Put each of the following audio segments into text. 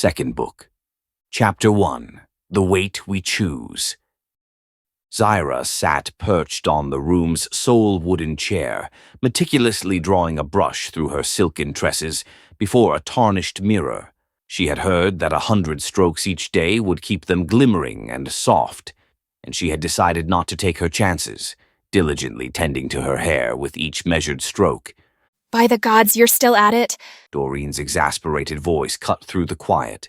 Second Book. Chapter 1. The Weight We Choose. Zyra sat perched on the room's sole wooden chair, meticulously drawing a brush through her silken tresses before a tarnished mirror. She had heard that 100 strokes each day would keep them glimmering and soft, and she had decided not to take her chances, diligently tending to her hair with each measured stroke. By the gods, you're still at it? Doreen's exasperated voice cut through the quiet.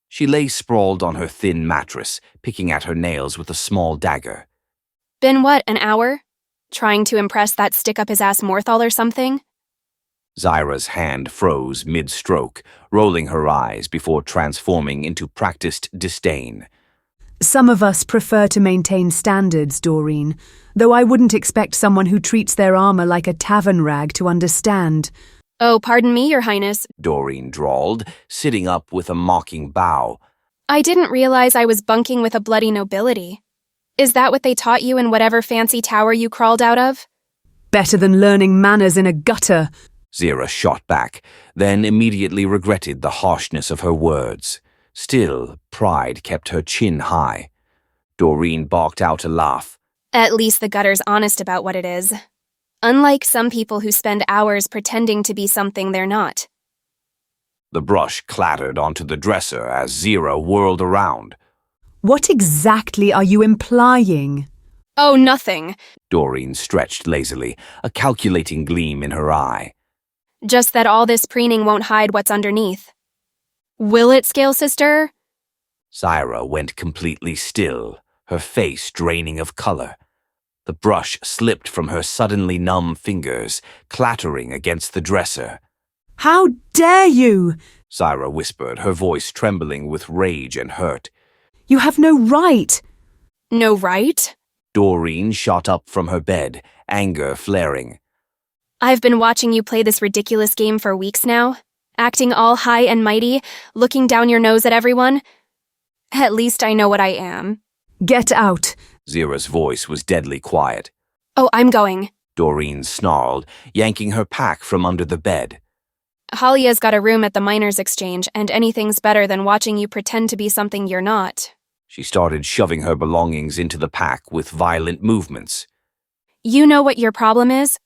She lay sprawled on her thin mattress, picking at her nails with a small dagger. Been what, an hour? Trying to impress that stick-up-his-ass Morthal or something? Zyra's hand froze mid-stroke, rolling her eyes before transforming into practiced disdain. Some of us prefer to maintain standards, Doreen, though I wouldn't expect someone who treats their armor like a tavern rag to understand. Oh, pardon me, Your Highness, Doreen drawled, sitting up with a mocking bow. I didn't realize I was bunking with a bloody nobility. Is that what they taught you in whatever fancy tower you crawled out of? Better than learning manners in a gutter, Zyra shot back, then immediately regretted the harshness of her words. Still, pride kept her chin high. Doreen barked out a laugh. At least the gutter's honest about what it is. Unlike some people who spend hours pretending to be something they're not. The brush clattered onto the dresser as Zyra whirled around. What exactly are you implying? Oh, nothing. Doreen stretched lazily, a calculating gleam in her eye. Just that all this preening won't hide what's underneath. Will it, Scale Sister? Zyra went completely still, her face draining of color. The brush slipped from her suddenly numb fingers, clattering against the dresser. How dare you? Zyra whispered, her voice trembling with rage and hurt. You have no right. No right? Doreen shot up from her bed, anger flaring. I've been watching you play this ridiculous game for weeks now, acting all high and mighty, looking down your nose at everyone. At least I know what I am. Get out. Zyra's voice was deadly quiet. Oh, I'm going. Doreen snarled, yanking her pack from under the bed. Halia's got a room at the Miners' Exchange, and anything's better than watching you pretend to be something you're not. She started shoving her belongings into the pack with violent movements. You know what your problem is?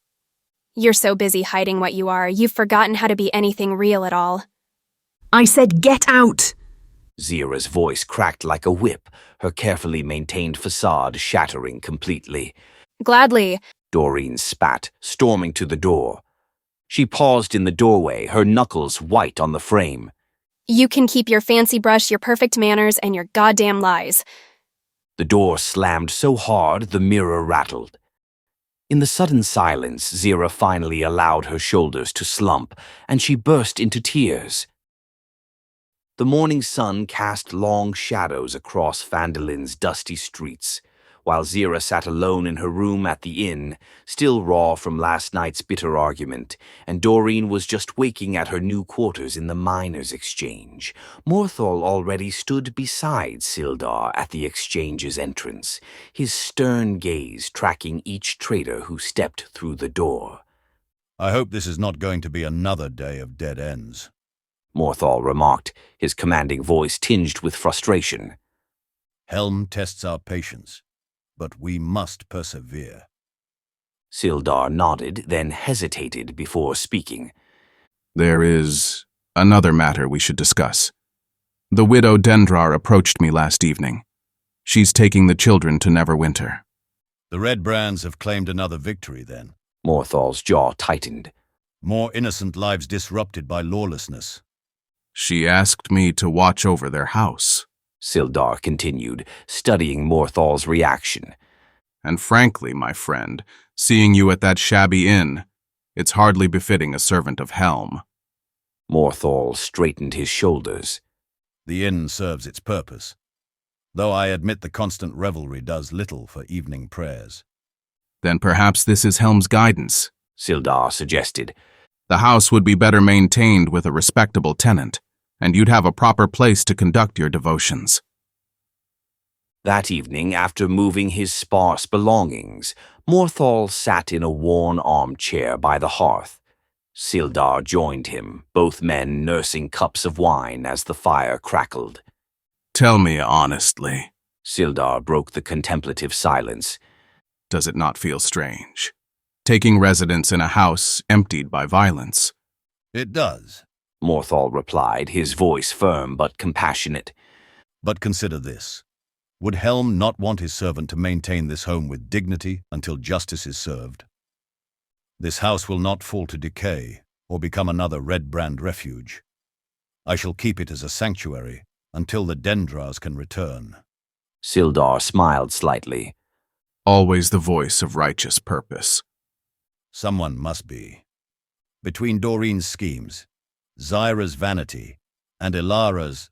You're so busy hiding what you are, you've forgotten how to be anything real at all. I said get out. Zyra's voice cracked like a whip, her carefully maintained facade shattering completely. Gladly. Doreen spat, storming to the door. She paused in the doorway, her knuckles white on the frame. You can keep your fancy brush, your perfect manners, and your goddamn lies. The door slammed so hard the mirror rattled. In the sudden silence, Zyra finally allowed her shoulders to slump, and she burst into tears. The morning sun cast long shadows across Phandelin's dusty streets, while Zyra sat alone in her room at the inn, still raw from last night's bitter argument, and Doreen was just waking at her new quarters in the Miners' Exchange. Morthal already stood beside Sildar at the exchange's entrance, his stern gaze tracking each trader who stepped through the door. I hope this is not going to be another day of dead ends, Morthal remarked, his commanding voice tinged with frustration. Helm tests our patience, but we must persevere. Sildar nodded, then hesitated before speaking. There is another matter we should discuss. The widow Dendrar approached me last evening. She's taking the children to Neverwinter. The Red Brands have claimed another victory, then. Morthal's jaw tightened. More innocent lives disrupted by lawlessness. She asked me to watch over their house, Sildar continued, studying Morthal's reaction. And frankly, my friend, seeing you at that shabby inn, it's hardly befitting a servant of Helm. Morthal straightened his shoulders. The inn serves its purpose, though I admit the constant revelry does little for evening prayers. Then perhaps this is Helm's guidance, Sildar suggested. The house would be better maintained with a respectable tenant, and you'd have a proper place to conduct your devotions. That evening, after moving his sparse belongings, Morthal sat in a worn armchair by the hearth. Sildar joined him, both men nursing cups of wine as the fire crackled. Tell me honestly, Sildar broke the contemplative silence. does it not feel strange? Taking residence in a house emptied by violence. It does. Morthal replied, his voice firm but compassionate. But consider this. Would Helm not want his servant to maintain this home with dignity until justice is served? This house will not fall to decay or become another Red Brand refuge. I shall keep it as a sanctuary until the Dendrars can return. Sildar smiled slightly. Always the voice of righteous purpose. Someone must be. Between Doreen's schemes, Zyra's vanity, and Ilara's...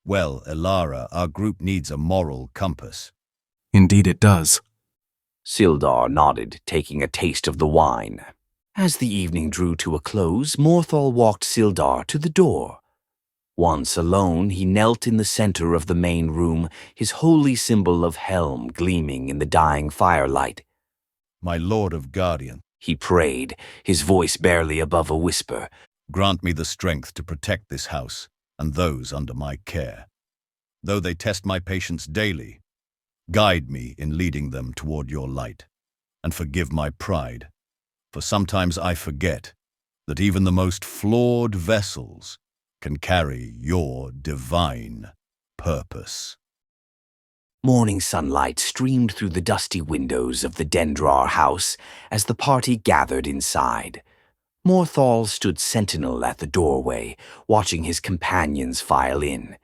Well, Ilara, our group needs a moral compass. Indeed it does. Sildar nodded, taking a taste of the wine. As the evening drew to a close, Morthal walked Sildar to the door. Once alone, he knelt in the center of the main room, his holy symbol of Helm gleaming in the dying firelight. My Lord of Guardian, He prayed, his voice barely above a whisper. grant me the strength to protect this house and those under my care. Though they test my patience daily, guide me in leading them toward your light, and forgive my pride, for sometimes I forget that even the most flawed vessels can carry your divine purpose. Morning sunlight streamed through the dusty windows of the Dendrar house as the party gathered inside. Morthal stood sentinel at the doorway, watching his companions file in.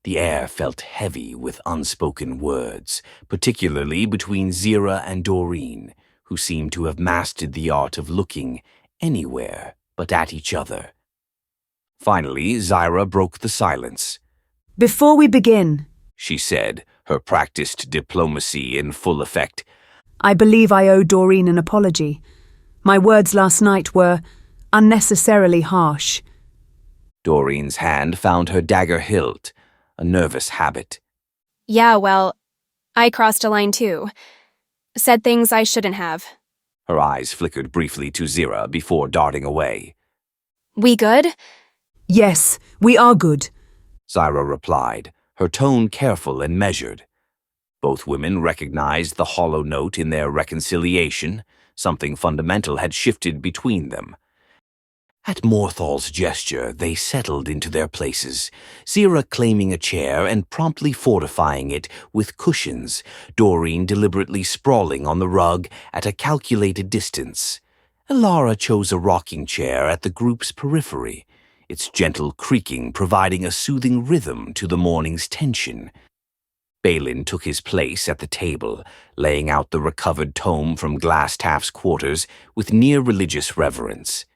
The air felt heavy with unspoken words, particularly between Zira and Doreen, who seemed to have mastered the art of looking anywhere but at each other. Finally, Zyra broke the silence. Before we begin, She said, her practiced diplomacy in full effect. I believe I owe Doreen an apology. My words last night were unnecessarily harsh. Doreen's hand found her dagger hilt, a nervous habit. Yeah, well, I crossed a line too. Said things I shouldn't have. Her eyes flickered briefly to Zira before darting away. We good? Yes, we are good. Zyra replied, her tone careful and measured. Both women recognized the hollow note in their reconciliation. Something fundamental had shifted between them. At Morthal's gesture, they settled into their places, Zira claiming a chair and promptly fortifying it with cushions, Doreen deliberately sprawling on the rug at a calculated distance. Ilara chose a rocking chair at the group's periphery, its gentle creaking providing a soothing rhythm to the morning's tension. Balin took his place at the table, laying out the recovered tome from Glasstaff's quarters with near-religious reverence.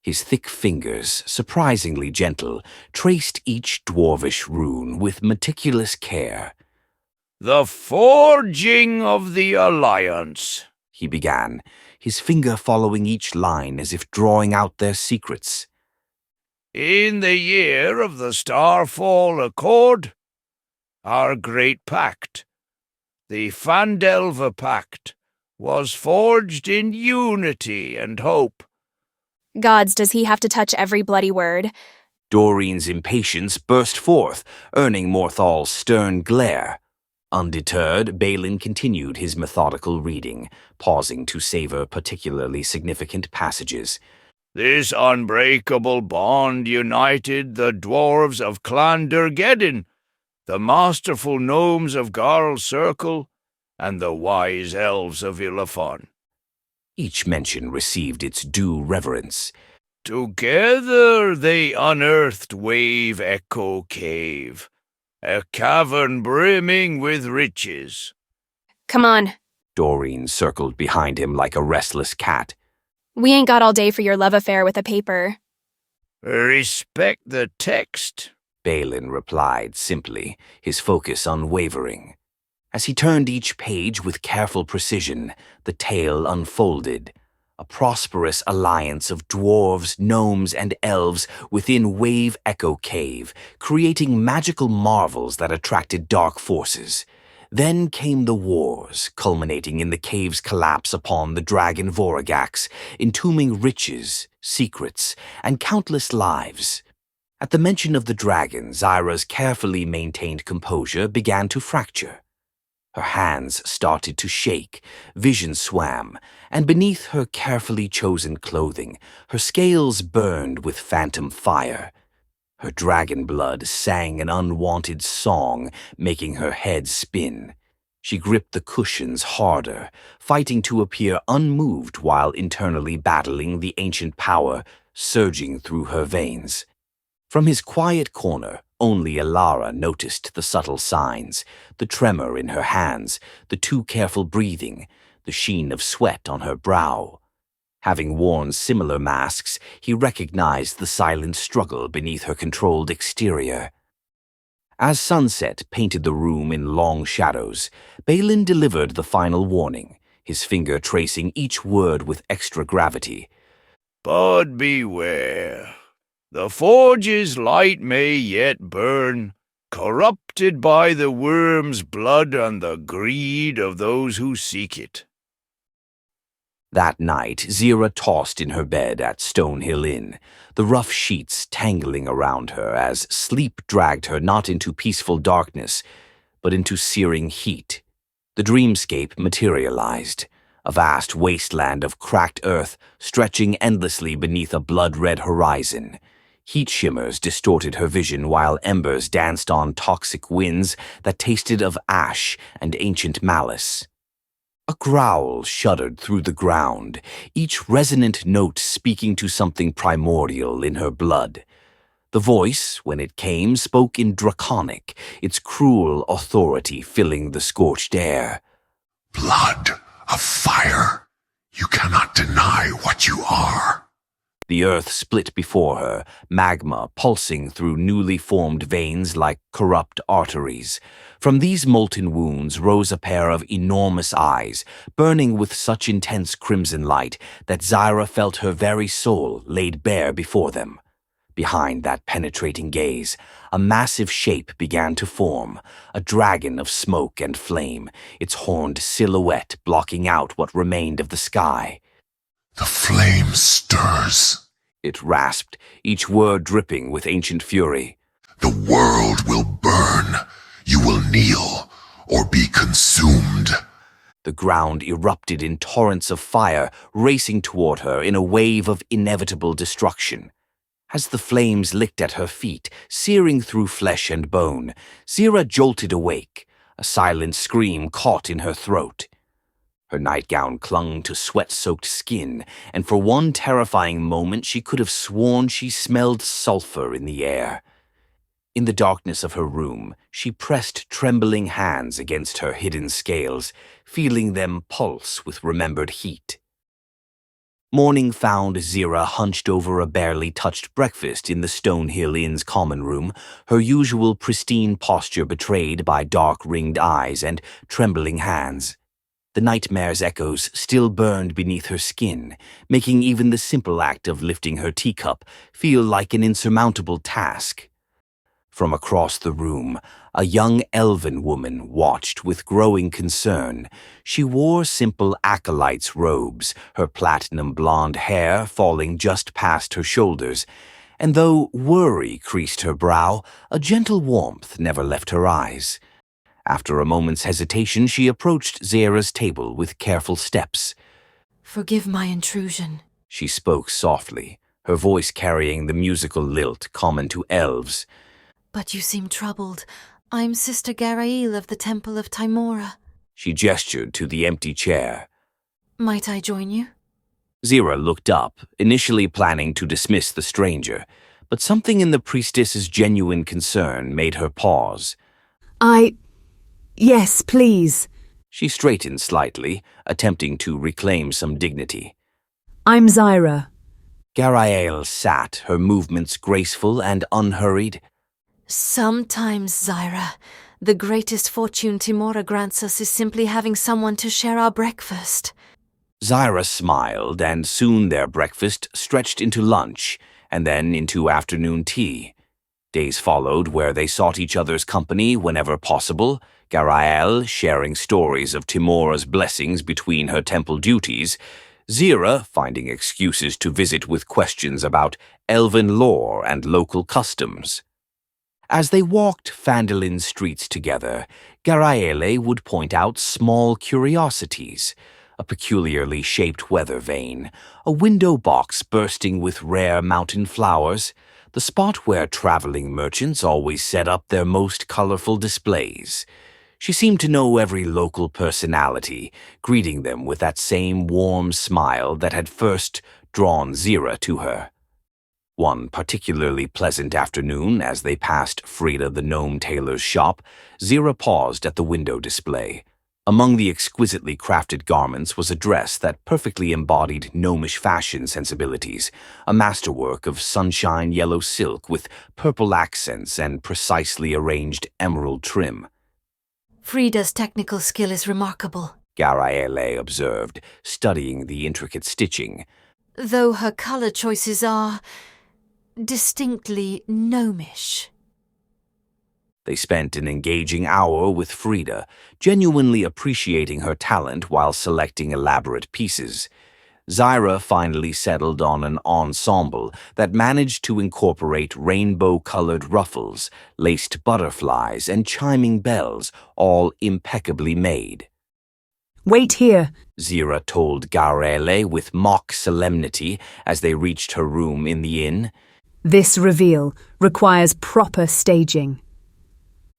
His thick fingers, surprisingly gentle, traced each dwarvish rune with meticulous care. "The forging of the alliance," He began, his finger following each line as if drawing out their secrets. "in the year of the Starfall Accord, our great pact, the Fandelva Pact, was forged in unity and hope. Gods, does he have to touch every bloody word? Doreen's impatience burst forth, earning Morthal's stern glare. Undeterred, Balin continued his methodical reading, pausing to savor particularly significant passages. This unbreakable bond united the dwarves of Clan Durgeddin, the masterful gnomes of Garl's Circle, and the wise elves of Ilafon. Each mention received its due reverence. Together they unearthed Wave Echo Cave, a cavern brimming with riches. Come on. Doreen circled behind him like a restless cat. We ain't got all day for your love affair with a paper. Respect the text, Balin replied simply, his focus unwavering. As he turned each page with careful precision, the tale unfolded. A prosperous alliance of dwarves, gnomes, and elves within Wave Echo Cave, creating magical marvels that attracted dark forces. Then came the wars, culminating in the cave's collapse upon the dragon Voragax, entombing riches, secrets, and countless lives. At the mention of the dragon, Zyra's carefully maintained composure began to fracture. Her hands started to shake, vision swam, and beneath her carefully chosen clothing, her scales burned with phantom fire. Her dragon blood sang an unwanted song, making her head spin. She gripped the cushions harder, fighting to appear unmoved while internally battling the ancient power surging through her veins. From his quiet corner, only Elara noticed the subtle signs, the tremor in her hands, the too careful breathing, the sheen of sweat on her brow. Having worn similar masks, he recognized the silent struggle beneath her controlled exterior. As sunset painted the room in long shadows, Balin delivered the final warning, his finger tracing each word with extra gravity. But beware. The forge's light may yet burn, corrupted by the worm's blood and the greed of those who seek it. That night, Zira tossed in her bed at Stonehill Inn, the rough sheets tangling around her as sleep dragged her not into peaceful darkness, but into searing heat. The dreamscape materialized, a vast wasteland of cracked earth stretching endlessly beneath a blood-red horizon. Heat shimmers distorted her vision while embers danced on toxic winds that tasted of ash and ancient malice. A growl shuddered through the ground, each resonant note speaking to something primordial in her blood. The voice, when it came, spoke in Draconic, its cruel authority filling the scorched air. Blood of fire. You cannot deny what you are. The earth split before her, magma pulsing through newly formed veins like corrupt arteries. From these molten wounds rose a pair of enormous eyes, burning with such intense crimson light that Zyra felt her very soul laid bare before them. Behind that penetrating gaze, a massive shape began to form, a dragon of smoke and flame, its horned silhouette blocking out what remained of the sky. The flame stirs. It rasped, each word dripping with ancient fury. The world will burn. You will kneel or be consumed. The ground erupted in torrents of fire, racing toward her in a wave of inevitable destruction. As the flames licked at her feet, searing through flesh and bone, Zira jolted awake, a silent scream caught in her throat. Her nightgown clung to sweat-soaked skin, and for one terrifying moment she could have sworn she smelled sulfur in the air. In the darkness of her room, she pressed trembling hands against her hidden scales, feeling them pulse with remembered heat. Morning found Zira hunched over a barely touched breakfast in the Stonehill Inn's common room, her usual pristine posture betrayed by dark-ringed eyes and trembling hands. The nightmare's echoes still burned beneath her skin, making even the simple act of lifting her teacup feel like an insurmountable task. From across the room, a young elven woman watched with growing concern. She wore simple acolyte's robes, her platinum blonde hair falling just past her shoulders, and though worry creased her brow, a gentle warmth never left her eyes. After a moment's hesitation, she approached Zira's table with careful steps. "Forgive my intrusion," she spoke softly, her voice carrying the musical lilt common to elves. "but you seem troubled. I'm Sister Garail of the Temple of Timora." She gestured to the empty chair. "Might I join you?" Zira looked up, initially planning to dismiss the stranger, but something in the priestess's genuine concern made her pause. Yes, please. She straightened slightly, attempting to reclaim some dignity. I'm Zyra. Garael sat, her movements graceful and unhurried. "Sometimes, Zyra, the greatest fortune Timora grants us is simply having someone to share our breakfast." Zyra smiled, and soon their breakfast stretched into lunch, and then into afternoon tea. Days followed where they sought each other's company whenever possible, Garael sharing stories of Timora's blessings between her temple duties, Zira finding excuses to visit with questions about elven lore and local customs. As they walked Phandelin's streets together, Garaele would point out small curiosities, a peculiarly shaped weather vane, a window box bursting with rare mountain flowers, the spot where traveling merchants always set up their most colorful displays. She seemed to know every local personality, greeting them with that same warm smile that had first drawn Zira to her. One particularly pleasant afternoon, as they passed Frida the gnome tailor's shop, Zira paused at the window display. Among the exquisitely crafted garments was a dress that perfectly embodied gnomish fashion sensibilities, a masterwork of sunshine yellow silk with purple accents and precisely arranged emerald trim. Frida's technical skill is remarkable, Garaele observed, studying the intricate stitching. though her color choices are distinctly gnomish. They spent an engaging hour with Frida, genuinely appreciating her talent while selecting elaborate pieces. Zira finally settled on an ensemble that managed to incorporate rainbow-colored ruffles, laced butterflies, and chiming bells, all impeccably made. Wait here. Zira told Garele with mock solemnity as they reached her room in the inn. This reveal requires proper staging.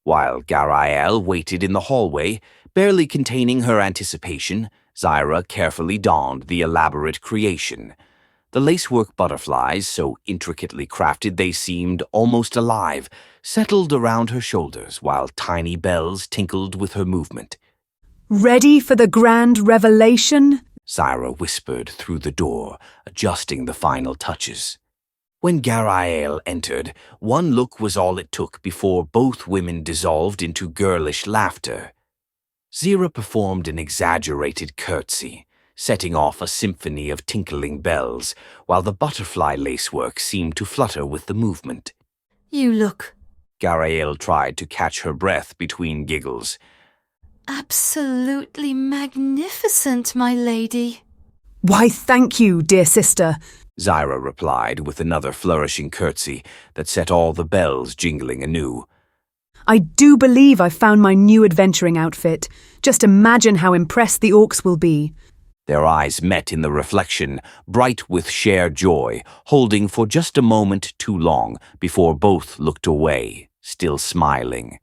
While Garael waited in the hallway, barely containing her anticipation, Zira carefully donned the elaborate creation. The lacework butterflies, so intricately crafted they seemed almost alive, settled around her shoulders while tiny bells tinkled with her movement. Ready for the grand revelation? Zira whispered through the door, adjusting the final touches. When Garael entered, one look was all it took before both women dissolved into girlish laughter. Zira performed an exaggerated curtsy, setting off a symphony of tinkling bells, while the butterfly lacework seemed to flutter with the movement. You look Garael tried to catch her breath between giggles. absolutely magnificent, my lady. Why, thank you, dear sister. Zira replied with another flourishing curtsy that set all the bells jingling anew. I do believe I've found my new adventuring outfit. Just imagine how impressed the orcs will be. Their eyes met in the reflection, bright with shared joy, holding for just a moment too long before both looked away, still smiling.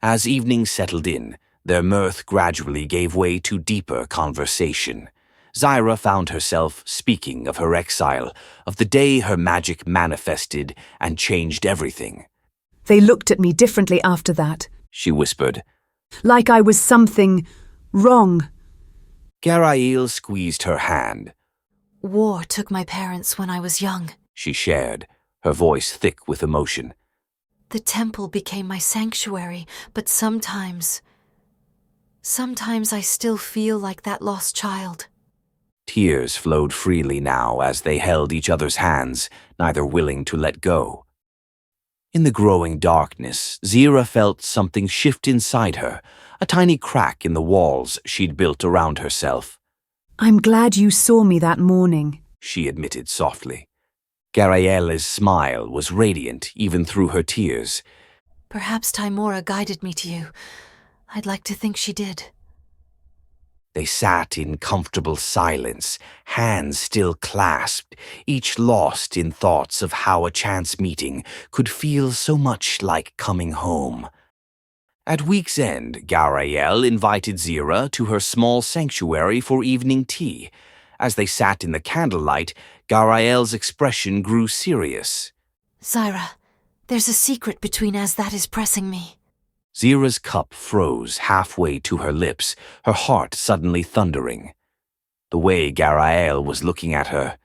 As evening settled in, their mirth gradually gave way to deeper conversation. Zira found herself speaking of her exile, of the day her magic manifested and changed everything. They looked at me differently after that, She whispered. like I was something wrong. Garael squeezed her hand. War took my parents when I was young. She shared, her voice thick with emotion. The temple became my sanctuary, but sometimes I still feel like that lost child. Tears flowed freely now as they held each other's hands, neither willing to let go. In the growing darkness, Zira felt something shift inside her, a tiny crack in the walls she'd built around herself. I'm glad you saw me that morning. She admitted softly. Garaele's smile was radiant even through her tears. Perhaps Timora guided me to you. I'd like to think she did. They sat in comfortable silence, hands still clasped, each lost in thoughts of how a chance meeting could feel so much like coming home. At week's end, Garael invited Zira to her small sanctuary for evening tea. As they sat in the candlelight, Garael's expression grew serious. Zira, there's a secret between us that is pressing me. Zira's cup froze halfway to her lips, her heart suddenly thundering. The way Garael was looking at her,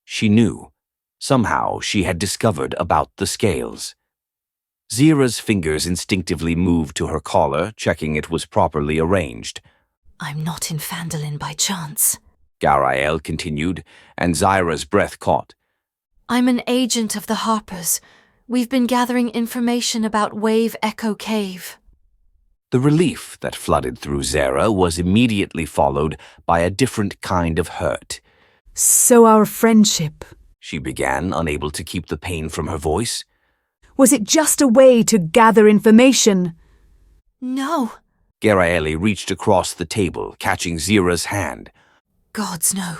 she knew. Somehow she had discovered about the scales. Zira's fingers instinctively moved to her collar, checking it was properly arranged. I'm not in Phandalin by chance. Garael continued, and Zira's breath caught. I'm an agent of the Harpers, We've been gathering information about Wave Echo Cave. The relief that flooded through Zara was immediately followed by a different kind of hurt. So our friendship, She began, unable to keep the pain from her voice. was it just a way to gather information? No. Garaele reached across the table, catching Zira's hand. Gods, no.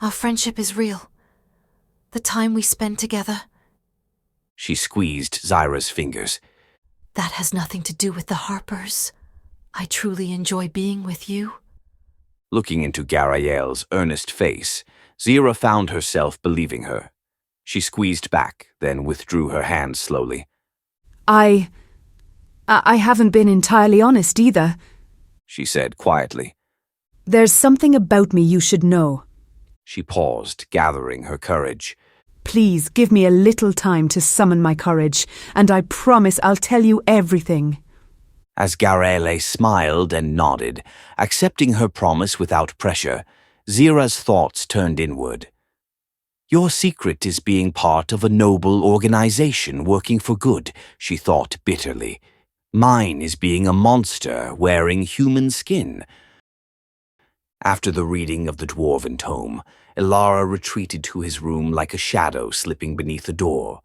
Our friendship is real. The time we spend together, She squeezed Zira's fingers. that has nothing to do with the Harpers. I truly enjoy being with you. Looking into Garaele's earnest face, Zira found herself believing her. She squeezed back, then withdrew her hand slowly. I haven't been entirely honest either. She said quietly. There's something about me you should know. She paused, gathering her courage. Please give me a little time to summon my courage, and I promise I'll tell you everything. As Garaele smiled and nodded, accepting her promise without pressure, Zira's thoughts turned inward. Your secret is being part of a noble organization working for good, she thought bitterly. Mine is being a monster wearing human skin. After the reading of the dwarven tome, Ilara retreated to his room like a shadow slipping beneath a door.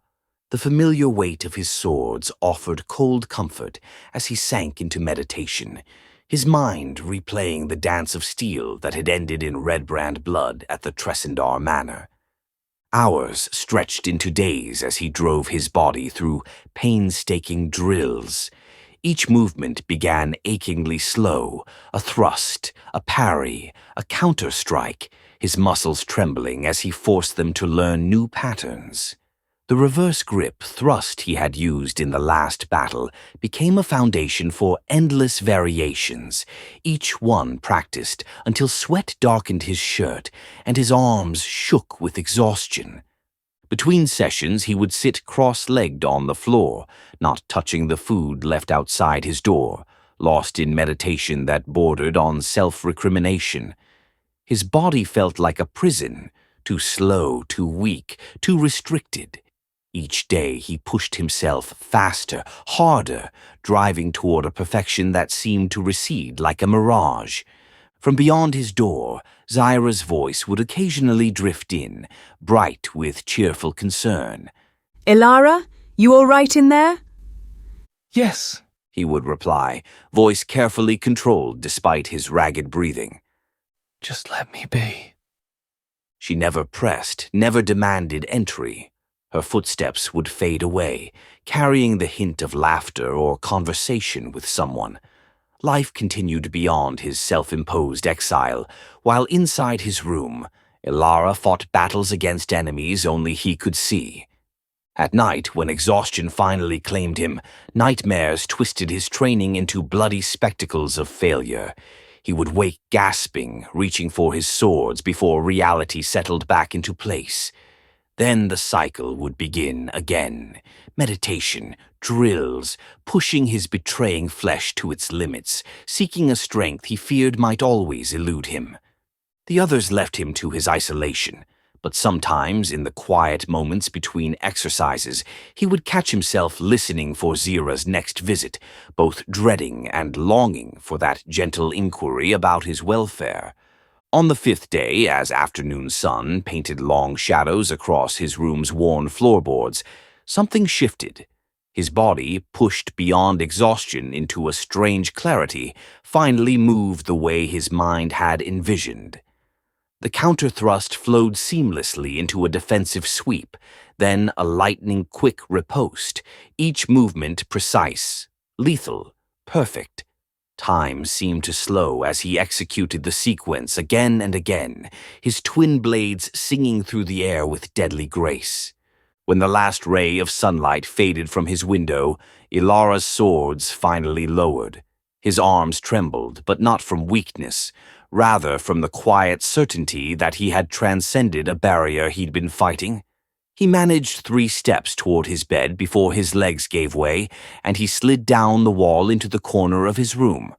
The familiar weight of his swords offered cold comfort as he sank into meditation, his mind replaying the dance of steel that had ended in Redbrand blood at the Tresendar Manor. Hours stretched into days as he drove his body through painstaking drills. Each movement began achingly slow, a thrust, a parry, a counter-strike, his muscles trembling as he forced them to learn new patterns. The reverse grip thrust he had used in the last battle became a foundation for endless variations, each one practiced until sweat darkened his shirt and his arms shook with exhaustion. Between sessions, he would sit cross-legged on the floor, not touching the food left outside his door, lost in meditation that bordered on self-recrimination. His body felt like a prison, too slow, too weak, too restricted. Each day he pushed himself faster, harder, driving toward a perfection that seemed to recede like a mirage. From beyond his door, Zira's voice would occasionally drift in, bright with cheerful concern. Ilara, you all right in there? Yes. He would reply, voice carefully controlled despite his ragged breathing. Just let me be. She never pressed, never demanded entry. Her footsteps would fade away, carrying the hint of laughter or conversation with someone. Life continued beyond his self-imposed exile, while inside his room, Ilara fought battles against enemies only he could see. At night, when exhaustion finally claimed him, nightmares twisted his training into bloody spectacles of failure. He would wake gasping, reaching for his swords before reality settled back into place. Then the cycle would begin again. Meditation, drills, pushing his betraying flesh to its limits, seeking a strength he feared might always elude him. The others left him to his isolation, but sometimes in the quiet moments between exercises, he would catch himself listening for Zira's next visit, both dreading and longing for that gentle inquiry about his welfare. On the 5th day, as afternoon sun painted long shadows across his room's worn floorboards, something shifted. His body, pushed beyond exhaustion into a strange clarity, finally moved the way his mind had envisioned. The counter-thrust flowed seamlessly into a defensive sweep, then a lightning-quick riposte, each movement precise, lethal, perfect. Time seemed to slow as he executed the sequence again and again, his twin blades singing through the air with deadly grace. When the last ray of sunlight faded from his window, Ilara's swords finally lowered. His arms trembled, but not from weakness, rather from the quiet certainty that he had transcended a barrier he'd been fighting. He managed 3 steps toward his bed before his legs gave way, and he slid down the wall into the corner of his room.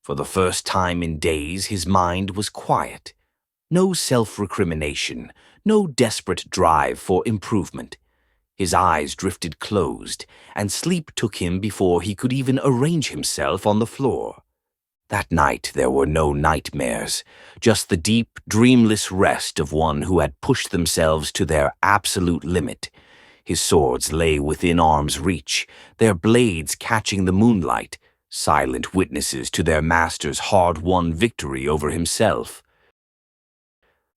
For the first time in days, his mind was quiet. No self-recrimination, no desperate drive for improvement. His eyes drifted closed, and sleep took him before he could even arrange himself on the floor. That night there were no nightmares, just the deep, dreamless rest of one who had pushed themselves to their absolute limit. His swords lay within arm's reach, their blades catching the moonlight, silent witnesses to their master's hard-won victory over himself.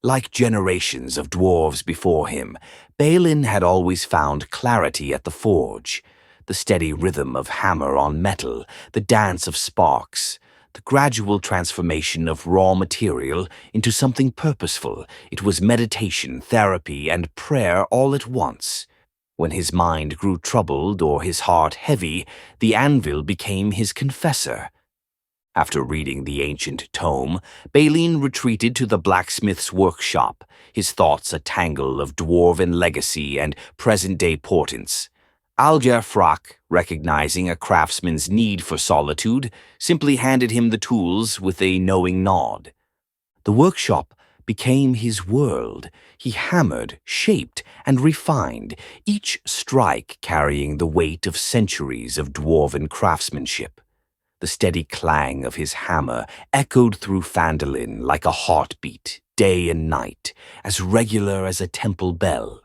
Like generations of dwarves before him, Balin had always found clarity at the forge. The steady rhythm of hammer on metal, the dance of sparks, the gradual transformation of raw material into something purposeful. It was meditation, therapy, and prayer all at once. When his mind grew troubled or his heart heavy, the anvil became his confessor. After reading the ancient tome, Balin retreated to the blacksmith's workshop, his thoughts a tangle of dwarven legacy and present-day portents. Alger Frock, recognizing a craftsman's need for solitude, simply handed him the tools with a knowing nod. The workshop became his world. He hammered, shaped, and refined, each strike carrying the weight of centuries of dwarven craftsmanship. The steady clang of his hammer echoed through Phandalin like a heartbeat, day and night, as regular as a temple bell.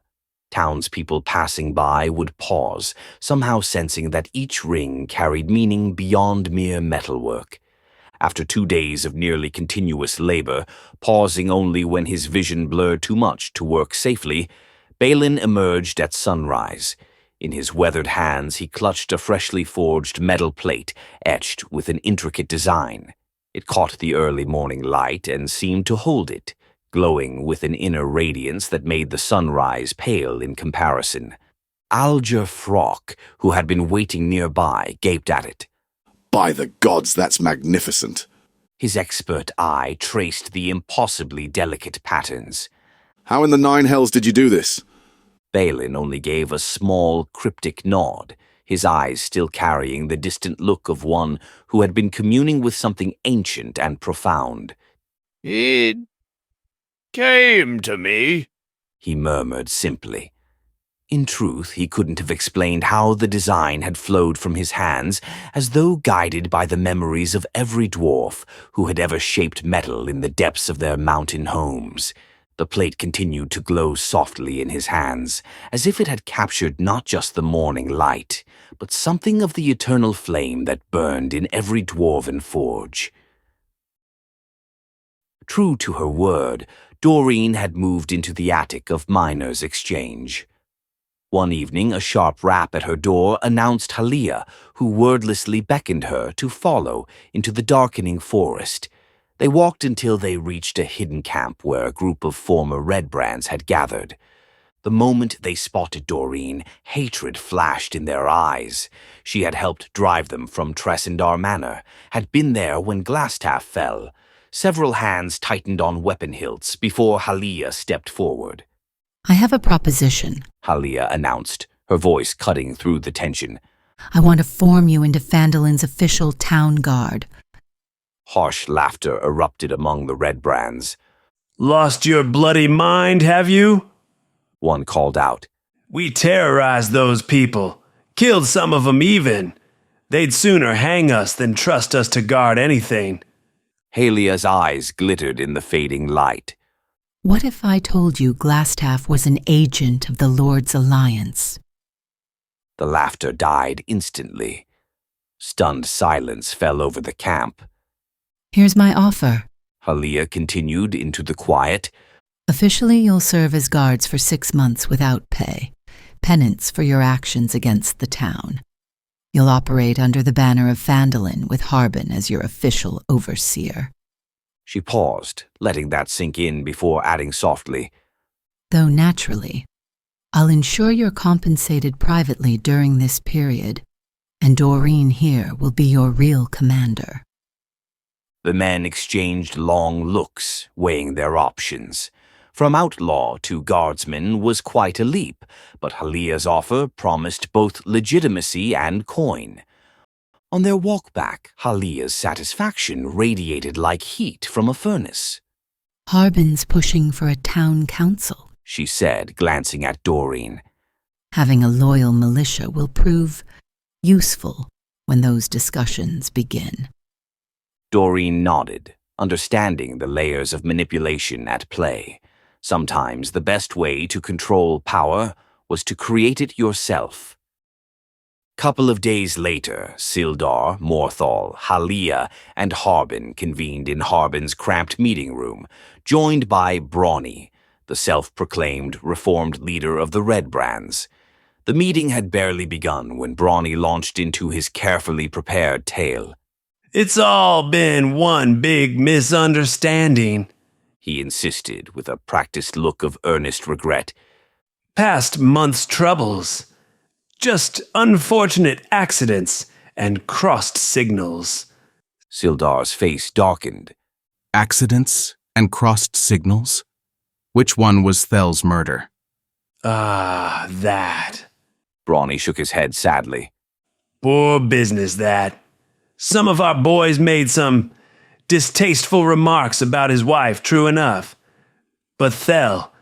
Townspeople passing by would pause, somehow sensing that each ring carried meaning beyond mere metalwork. After 2 days of nearly continuous labor, pausing only when his vision blurred too much to work safely, Balin emerged at sunrise. In his weathered hands he clutched a freshly forged metal plate etched with an intricate design. It caught the early morning light and seemed to hold it, glowing with an inner radiance that made the sunrise pale in comparison. Alger Frock, who had been waiting nearby, gaped at it. By the gods, that's magnificent. His expert eye traced the impossibly delicate patterns. How in the nine hells did you do this? Balin only gave a small, cryptic nod, his eyes still carrying the distant look of one who had been communing with something ancient and profound. "It came to me," he murmured simply. In truth, he couldn't have explained how the design had flowed from his hands, as though guided by the memories of every dwarf who had ever shaped metal in the depths of their mountain homes. The plate continued to glow softly in his hands, as if it had captured not just the morning light, but something of the eternal flame that burned in every dwarven forge. True to her word, Doreen had moved into the attic of Miners' Exchange. One evening, a sharp rap at her door announced Halia, who wordlessly beckoned her to follow into the darkening forest. They walked until they reached a hidden camp where a group of former Red Brands had gathered. The moment they spotted Doreen, hatred flashed in their eyes. She had helped drive them from Tresendar Manor, had been there when Glasstaff fell. Several hands tightened on weapon hilts before Halia stepped forward. I have a proposition, Halia announced, her voice cutting through the tension. I want to form you into Phandalin's official town guard. Harsh laughter erupted among the Red Brands. Lost your bloody mind, have you? One called out. We terrorized those people. Killed some of them even. They'd sooner hang us than trust us to guard anything. Halia's eyes glittered in the fading light. What if I told you Glasstaff was an agent of the Lord's Alliance? The laughter died instantly. Stunned silence fell over the camp. Here's my offer, Halia continued into the quiet. Officially, you'll serve as guards for 6 months without pay, penance for your actions against the town. You'll operate under the banner of Phandalin with Harbin as your official overseer. She paused, letting that sink in before adding softly, Though naturally, I'll ensure you're compensated privately during this period, and Doreen here will be your real commander. The men exchanged long looks, weighing their options. From outlaw to guardsman was quite a leap, but Halia's offer promised both legitimacy and coin. On their walk back, Halia's satisfaction radiated like heat from a furnace. Harbin's pushing for a town council, she said, glancing at Doreen. Having a loyal militia will prove useful when those discussions begin. Doreen nodded, understanding the layers of manipulation at play. Sometimes the best way to control power was to create it yourself. Couple of days later, Sildar, Morthal, Halia, and Harbin convened in Harbin's cramped meeting room, joined by Brawny, the self-proclaimed reformed leader of the Red Brands. The meeting had barely begun when Brawny launched into his carefully prepared tale. It's all been one big misunderstanding, he insisted with a practiced look of earnest regret. Past month's troubles. Just unfortunate accidents and crossed signals. Sildar's face darkened. Accidents and crossed signals? Which one was Thel's murder? Ah, that. Brawny shook his head sadly. Poor business, that. Some of our boys made some distasteful remarks about his wife, true enough. But Thel,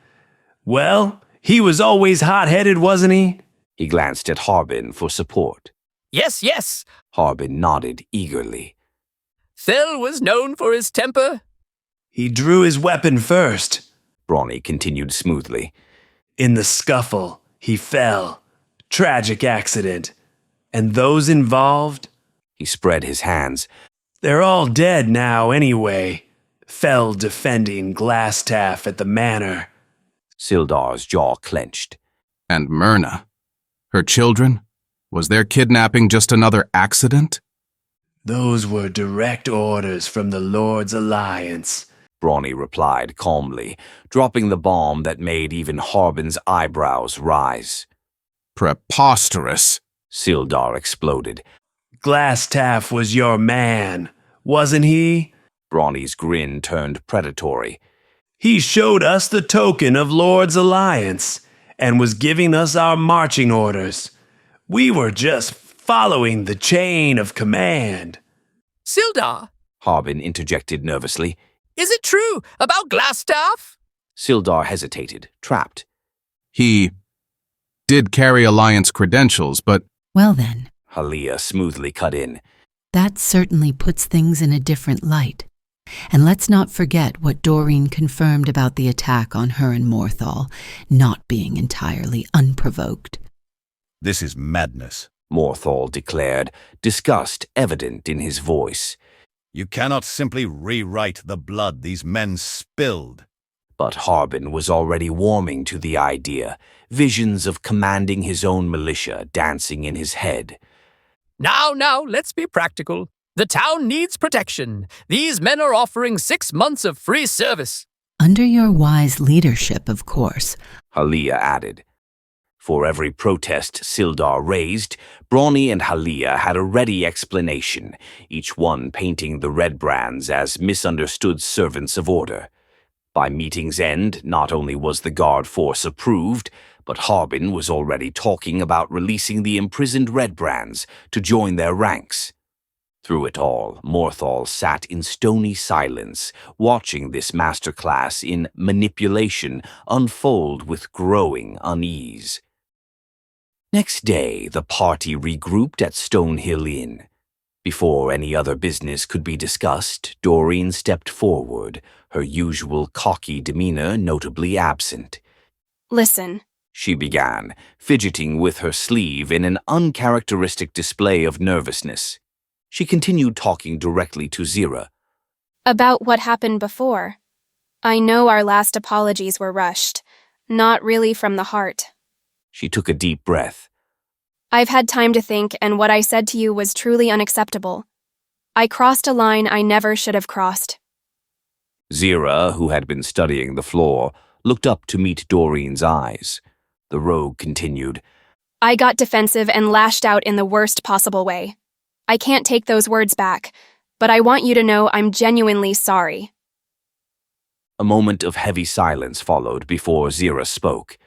well, he was always hot-headed, wasn't he? He glanced at Harbin for support. Yes, yes. Harbin nodded eagerly. Thel was known for his temper. He drew his weapon first, Brawny continued smoothly. In the scuffle, he fell. Tragic accident. And those involved? He spread his hands. They're all dead now anyway. Fell defending Glasstaff at the manor. Sildar's jaw clenched. And Myrna? Her children? Was their kidnapping just another accident? Those were direct orders from the Lord's Alliance, Brawny replied calmly, dropping the bomb that made even Harbin's eyebrows rise. Preposterous, Sildar exploded. Glasstaff was your man, wasn't he? Brawny's grin turned predatory. He showed us the token of Lord's Alliance and was giving us our marching orders. We were just following the chain of command. Sildar, Harbin interjected nervously. Is it true about Glasstaff? Sildar hesitated, trapped. He did carry Alliance credentials, but... Well then, Halia smoothly cut in. That certainly puts things in a different light. And let's not forget what Doreen confirmed about the attack on her and Morthal not being entirely unprovoked. This is madness, Morthal declared, disgust evident in his voice. You cannot simply rewrite the blood these men spilled. But Harbin was already warming to the idea, visions of commanding his own militia dancing in his head. Now, let's be practical. The town needs protection. These men are offering 6 months of free service. Under your wise leadership, of course, Halia added. For every protest Sildar raised, Brawny and Halia had a ready explanation, each one painting the Red Brands as misunderstood servants of order. By meeting's end, not only was the guard force approved, but Harbin was already talking about releasing the imprisoned Red Brands to join their ranks. Through it all, Morthal sat in stony silence, watching this masterclass in manipulation unfold with growing unease. Next day, the party regrouped at Stonehill Inn. Before any other business could be discussed, Doreen stepped forward, her usual cocky demeanor notably absent. Listen, she began, fidgeting with her sleeve in an uncharacteristic display of nervousness. She continued talking directly to Zira. About what happened before. I know our last apologies were rushed, not really from the heart. She took a deep breath. I've had time to think, and what I said to you was truly unacceptable. I crossed a line I never should have crossed. Zira, who had been studying the floor, looked up to meet Doreen's eyes. The rogue continued. I got defensive and lashed out in the worst possible way. I can't take those words back, but I want you to know I'm genuinely sorry. A moment of heavy silence followed before Zira spoke.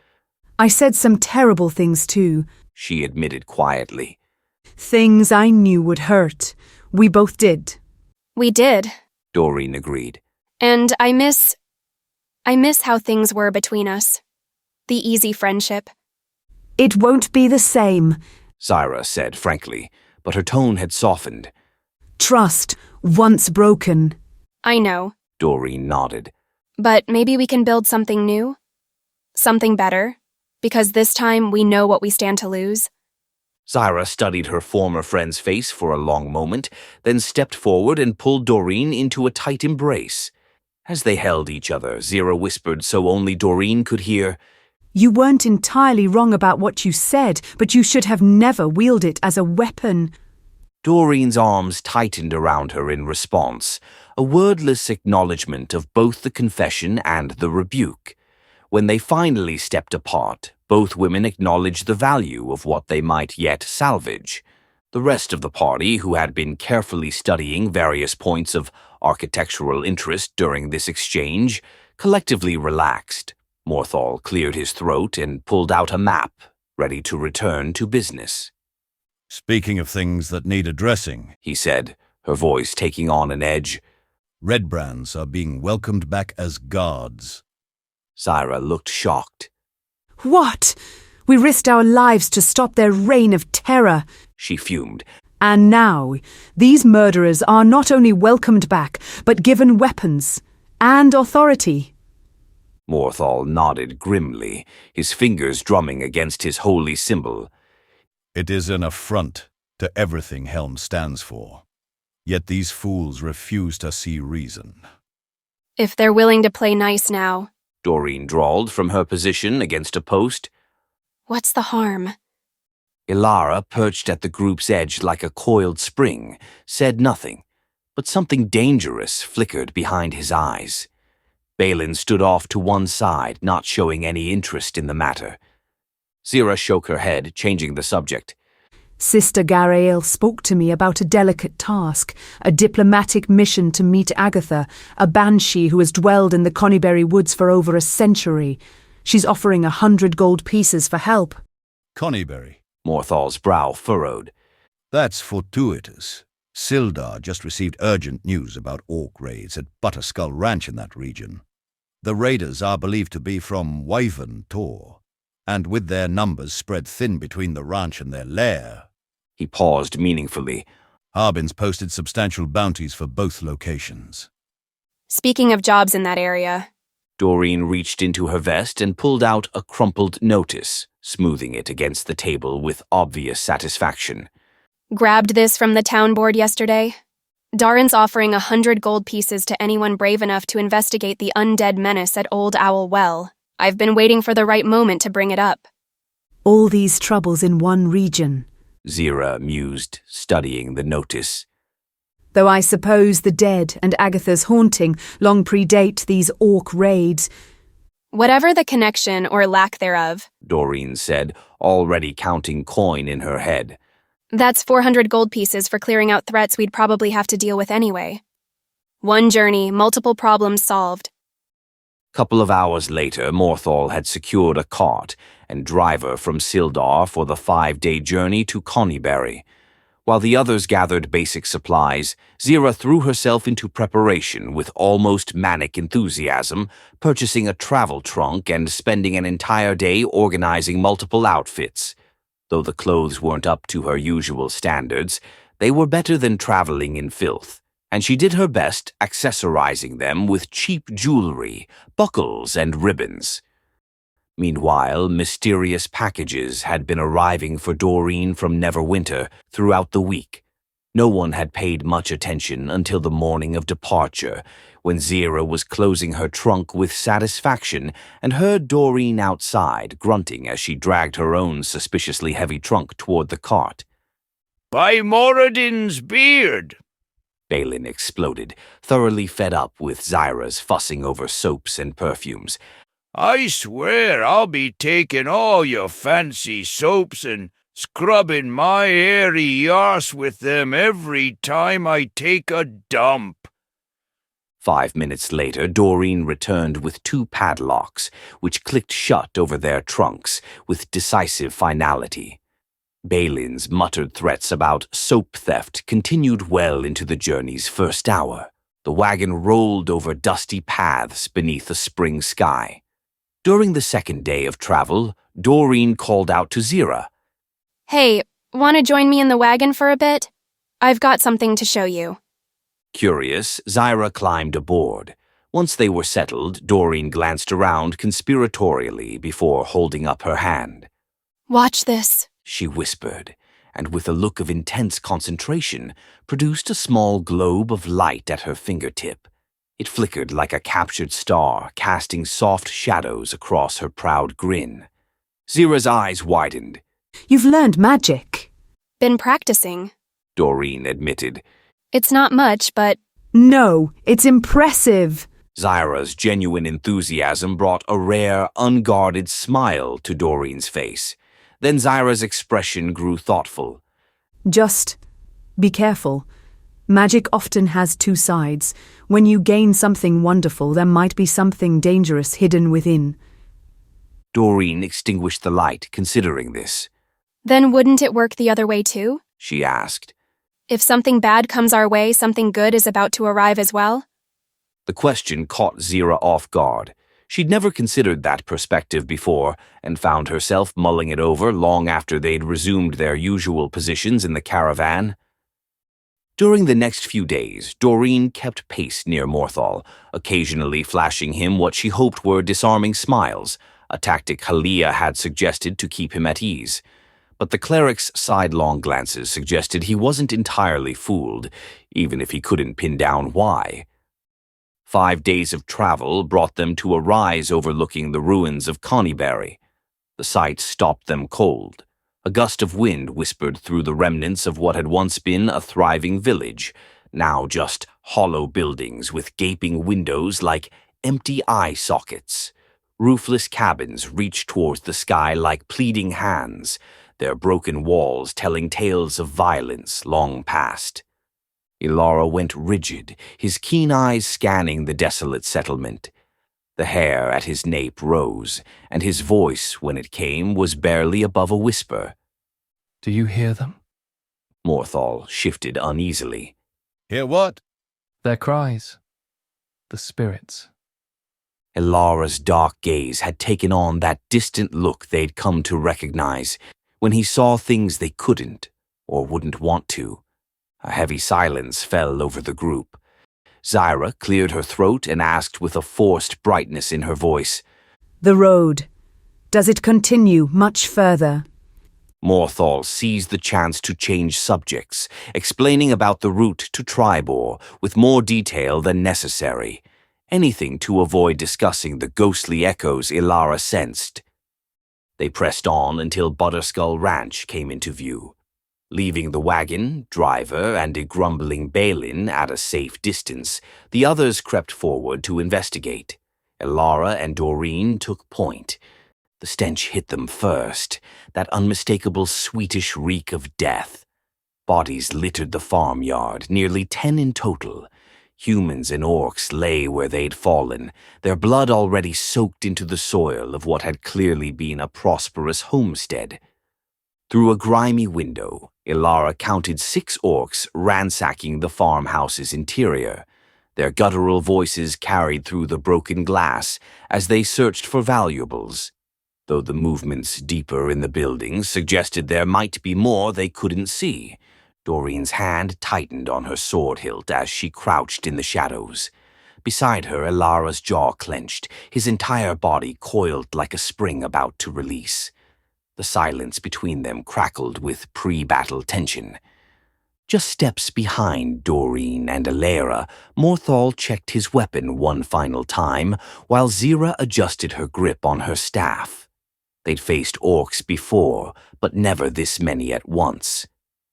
I said some terrible things too, she admitted quietly. Things I knew would hurt. We both did. We did, Doreen agreed. And I miss how things were between us. The easy friendship. It won't be the same. Zyra said frankly, but her tone had softened. Trust, once broken. I know. Doreen nodded. But maybe we can build something new? Something better? Because this time we know what we stand to lose? Zyra studied her former friend's face for a long moment, then stepped forward and pulled Doreen into a tight embrace. As they held each other, Zyra whispered so only Doreen could hear, You weren't entirely wrong about what you said, but you should have never wielded it as a weapon. Doreen's arms tightened around her in response, a wordless acknowledgement of both the confession and the rebuke. When they finally stepped apart, both women acknowledged the value of what they might yet salvage. The rest of the party, who had been carefully studying various points of architectural interest during this exchange, collectively relaxed. Morthal cleared his throat and pulled out a map, ready to return to business. Speaking of things that need addressing, he said, her voice taking on an edge, Red Brands are being welcomed back as guards. Zyra looked shocked. What? We risked our lives to stop their reign of terror. She fumed. And now, these murderers are not only welcomed back, but given weapons and authority. Morthal nodded grimly, his fingers drumming against his holy symbol. It is an affront to everything Helm stands for. Yet these fools refuse to see reason. If they're willing to play nice now. Doreen drawled from her position against a post. What's the harm? Ilara, perched at the group's edge like a coiled spring, said nothing, but something dangerous flickered behind his eyes. Balin stood off to one side, not showing any interest in the matter. Zyra shook her head, changing the subject. Sister Garael spoke to me about a delicate task, a diplomatic mission to meet Agatha, a banshee who has dwelled in the Conyberry Woods for over a century. She's offering 100 gold pieces for help. Conyberry? Morthal's brow furrowed. That's fortuitous. Sildar just received urgent news about orc raids at Butterskull Ranch in that region. The raiders are believed to be from Wyvern Tor, and with their numbers spread thin between the ranch and their lair. He paused meaningfully. Harbin's posted substantial bounties for both locations. Speaking of jobs in that area. Doreen reached into her vest and pulled out a crumpled notice, smoothing it against the table with obvious satisfaction. Grabbed this from the town board yesterday. Darren's offering 100 gold pieces to anyone brave enough to investigate the undead menace at Old Owl Well. I've been waiting for the right moment to bring it up. All these troubles in one region. Zyra mused, studying the notice. Though I suppose the dead and Agatha's haunting long predate these orc raids. Whatever the connection or lack thereof, Doreen said, already counting coin in her head. That's 400 gold pieces for clearing out threats we'd probably have to deal with anyway. One journey, multiple problems solved. Couple of hours later, Morthal had secured a cart and driver from Sildar for the 5-day journey to Conyberry. While the others gathered basic supplies, Zyra threw herself into preparation with almost manic enthusiasm, purchasing a travel trunk and spending an entire day organizing multiple outfits. Though the clothes weren't up to her usual standards, they were better than traveling in filth, and she did her best accessorizing them with cheap jewelry, buckles, and ribbons. Meanwhile, mysterious packages had been arriving for Doreen from Neverwinter throughout the week. No one had paid much attention until the morning of departure, when Zyra was closing her trunk with satisfaction and heard Doreen outside grunting as she dragged her own suspiciously heavy trunk toward the cart. "By Moradin's beard!" Balin exploded, thoroughly fed up with Zyra's fussing over soaps and perfumes. "I swear I'll be taking all your fancy soaps and scrubbing my hairy arse with them every time I take a dump." 5 minutes later, Doreen returned with 2 padlocks, which clicked shut over their trunks with decisive finality. Balin's muttered threats about soap theft continued well into the journey's first hour. The wagon rolled over dusty paths beneath a spring sky. During the second day of travel, Doreen called out to Zira. Hey, want to join me in the wagon for a bit? I've got something to show you. Curious, Zira climbed aboard. Once they were settled, Doreen glanced around conspiratorially before holding up her hand. Watch this, she whispered, and with a look of intense concentration, produced a small globe of light at her fingertip. It flickered like a captured star, casting soft shadows across her proud grin. Zira's eyes widened. You've learned magic. Been practicing, Doreen admitted. It's not much, but... No, it's impressive. Zira's genuine enthusiasm brought a rare, unguarded smile to Doreen's face. Then Zira's expression grew thoughtful. Just be careful. Magic often has two sides. When you gain something wonderful, there might be something dangerous hidden within. Doreen extinguished the light, considering this. Then wouldn't it work the other way too? She asked. If something bad comes our way, something good is about to arrive as well? The question caught Zira off guard. She'd never considered that perspective before, and found herself mulling it over long after they'd resumed their usual positions in the caravan. During the next few days, Doreen kept pace near Morthal, occasionally flashing him what she hoped were disarming smiles, a tactic Halia had suggested to keep him at ease. But the cleric's sidelong glances suggested he wasn't entirely fooled, even if he couldn't pin down why. 5 days of travel brought them to a rise overlooking the ruins of Conyberry. The sight stopped them cold. A gust of wind whispered through the remnants of what had once been a thriving village, now just hollow buildings with gaping windows like empty eye sockets. Roofless cabins reached towards the sky like pleading hands, their broken walls telling tales of violence long past. Ilara went rigid, his keen eyes scanning the desolate settlement. The hair at his nape rose, and his voice, when it came, was barely above a whisper. Do you hear them? Morthal shifted uneasily. Hear what? Their cries. The spirits. Ilara's dark gaze had taken on that distant look they'd come to recognize when he saw things they couldn't or wouldn't want to. A heavy silence fell over the group. Zira cleared her throat and asked with a forced brightness in her voice, The road. Does it continue much further? Morthal seized the chance to change subjects, explaining about the route to Tribor with more detail than necessary. Anything to avoid discussing the ghostly echoes Ilara sensed. They pressed on until Butterskull Ranch came into view. Leaving the wagon, driver, and a grumbling Balin at a safe distance, the others crept forward to investigate. Ilara and Doreen took point. The stench hit them first, that unmistakable sweetish reek of death. Bodies littered the farmyard, nearly 10 in total. Humans and orcs lay where they'd fallen, their blood already soaked into the soil of what had clearly been a prosperous homestead. Through a grimy window, Ilara counted 6 orcs ransacking the farmhouse's interior. Their guttural voices carried through the broken glass as they searched for valuables, though the movements deeper in the buildings suggested there might be more they couldn't see. Doreen's hand tightened on her sword hilt as she crouched in the shadows. Beside her, Ilara's jaw clenched, his entire body coiled like a spring about to release. The silence between them crackled with pre-battle tension. Just steps behind Doreen and Ilara, Morthal checked his weapon one final time, while Zira adjusted her grip on her staff. They'd faced orcs before, but never this many at once.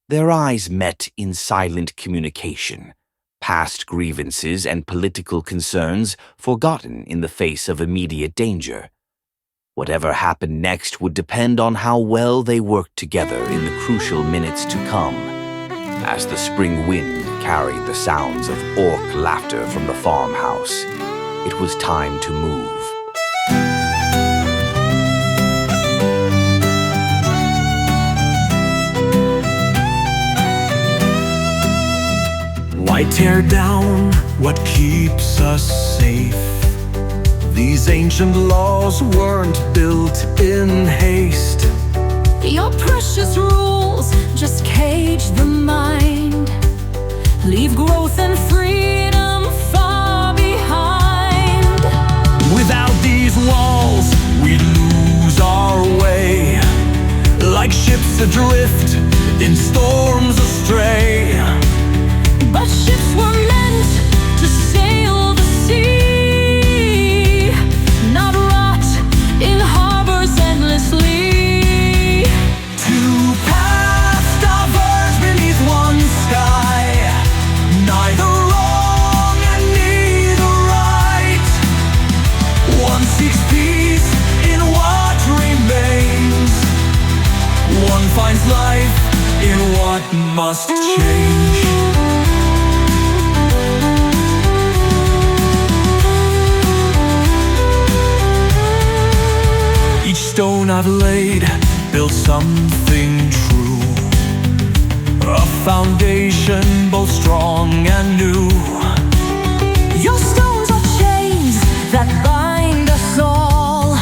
Their eyes met in silent communication, past grievances and political concerns forgotten in the face of immediate danger. Whatever happened next would depend on how well they worked together in the crucial minutes to come. As the spring wind carried the sounds of orc laughter from the farmhouse, it was time to move. Why tear down what keeps us safe? These ancient laws weren't built in haste. Your precious rules just cage the mind. Leave growth and freedom far behind. Without these walls, we lose our way, like ships adrift in storms astray. But ships were meant to sail the sea, not rot in harbors endlessly. Two paths diverge beneath one sky, neither wrong and neither right. One seeks peace in what remains, one finds life in what must change. Each stone I've laid built something true, a foundation both strong and new. Your stones are chains that bind us all.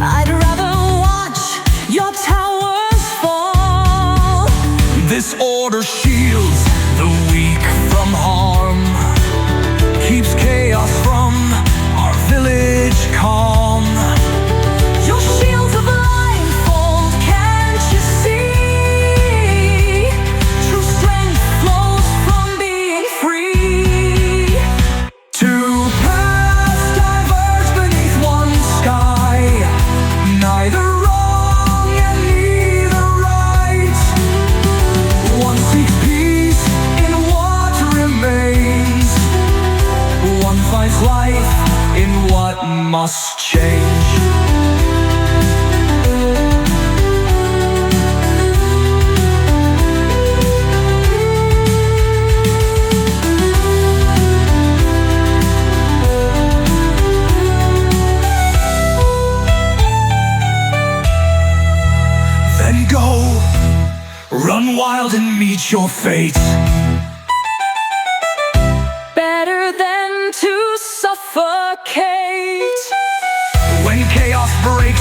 I'd rather watch your towers fall. This order shields the weak from harm, keeps chaos from our village calm. Your shields of blindfold, can't you see? True strength flows from being free. Two paths diverge beneath one sky, neither wrong and neither right. One seeks peace in what remains, one finds life in what must change. Then go, run wild and meet your fate. Better than to suffocate. When chaos breaks